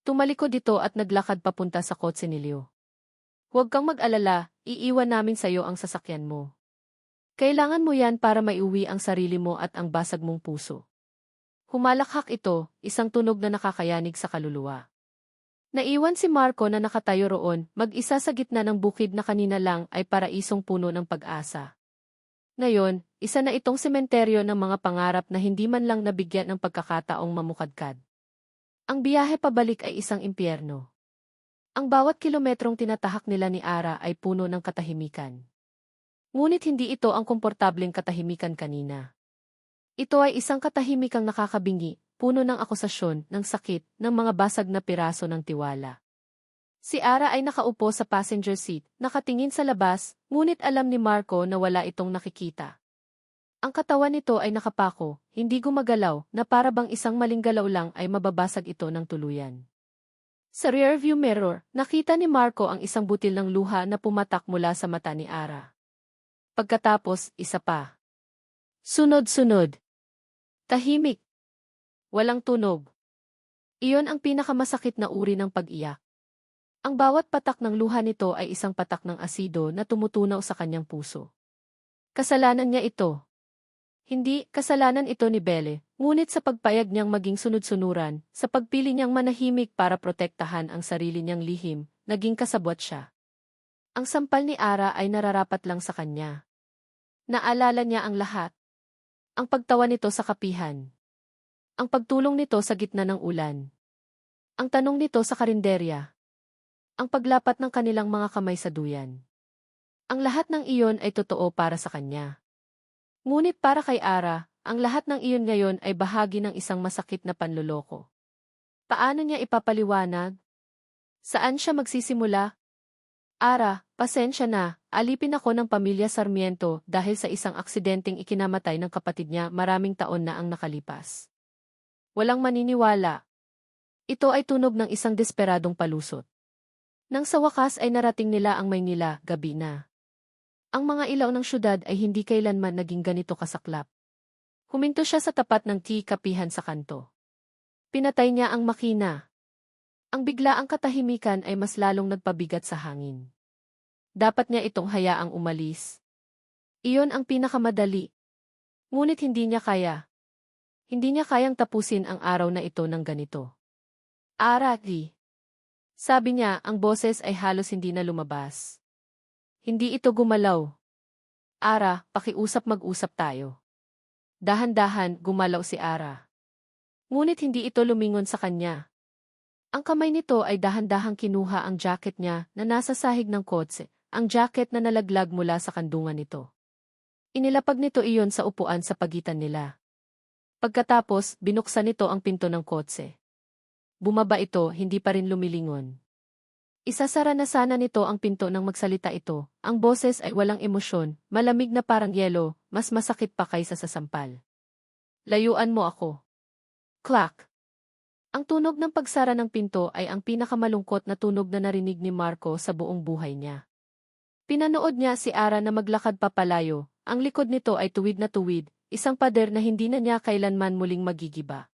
Tumalikod ito at naglakad papunta sa kotse ni Leo. Huwag kang mag-alala, iiwan namin sa iyo ang sasakyan mo. Kailangan mo yan para maiuwi ang sarili mo at ang basag mong puso. Humalakhak ito, isang tunog na nakakayanig sa kaluluwa. Naiwan si Marco na nakatayo roon, mag-isa sa gitna ng bukid na kanina lang ay paraisong puno ng pag-asa. Ngayon, isa na itong sementeryo ng mga pangarap na hindi man lang nabigyan ng pagkakataong mamukadkad. Ang biyahe pabalik ay isang impyerno. Ang bawat kilometrong tinatahak nila ni Ara ay puno ng katahimikan. Ngunit hindi ito ang komportableng katahimikan kanina. Ito ay isang katahimikang nakakabingi, puno ng akusasyon, ng sakit, ng mga basag na piraso ng tiwala. Si Ara ay nakaupo sa passenger seat, nakatingin sa labas, ngunit alam ni Marco na wala itong nakikita. Ang katawan nito ay nakapako, hindi gumagalaw, na para bang isang maling galaw lang ay mababasag ito ng tuluyan. Sa rearview mirror, nakita ni Marco ang isang butil ng luha na pumatak mula sa mata ni Ara. Pagkatapos, isa pa. Sunod-sunod. Tahimik. Walang tunog. Iyon ang pinakamasakit na uri ng pag-iyak. Ang bawat patak ng luha nito ay isang patak ng asido na tumutunaw sa kanyang puso. Kasalanan niya ito. Hindi, kasalanan ito ni Belle, ngunit sa pagpayag niyang maging sunod-sunuran, sa pagpili niyang manahimik para protektahan ang sarili niyang lihim, naging kasabwat siya. Ang sampal ni Ara ay nararapat lang sa kanya. Naalala niya ang lahat. Ang pagtawa nito sa kapihan. Ang pagtulong nito sa gitna ng ulan. Ang tanong nito sa karinderya. Ang paglapat ng kanilang mga kamay sa duyan. Ang lahat ng iyon ay totoo para sa kanya. Ngunit para kay Ara, ang lahat ng iyon ngayon ay bahagi ng isang masakit na panloloko. Paano niya ipapaliwanag? Saan siya magsisimula? Ara, pasensya na, alipin ako ng pamilya Sarmiento dahil sa isang aksidenteng ikinamatay ng kapatid niya maraming taon na ang nakalipas. Walang maniniwala. Ito ay tunog ng isang desperadong palusot. Nang sa wakas ay narating nila ang Maynila, gabi na. Ang mga ilaw ng syudad ay hindi kailanman naging ganito kasaklap. Huminto siya sa tapat ng kapihan sa kanto. Pinatay niya ang makina. Ang biglaang katahimikan ay mas lalong nagpabigat sa hangin. Dapat niya itong hayaang umalis. Iyon ang pinakamadali. Ngunit hindi niya kaya. Hindi niya kayang tapusin ang araw na ito ng ganito. Arati. Sabi niya, ang boses ay halos hindi na lumabas. Hindi ito gumalaw. Ara, pakiusap mag-usap tayo. Dahan-dahan, gumalaw si Ara. Ngunit hindi ito lumingon sa kanya. Ang kamay nito ay dahan-dahang kinuha ang jacket niya na nasa sahig ng kotse, ang jacket na nalaglag mula sa kandungan nito. Inilapag nito iyon sa upuan sa pagitan nila. Pagkatapos, binuksan nito ang pinto ng kotse. Bumaba ito, hindi pa rin lumilingon. Isasara na sana nito ang pinto nang magsalita ito. Ang boses ay walang emosyon, malamig na parang yelo, mas masakit pa kaysa sa sampal. Layuan mo ako. Clack! Ang tunog ng pagsara ng pinto ay ang pinakamalungkot na tunog na narinig ni Marco sa buong buhay niya. Pinanood niya si Ara na maglakad papalayo, ang likod nito ay tuwid na tuwid, isang pader na hindi na niya kailanman muling magigiba.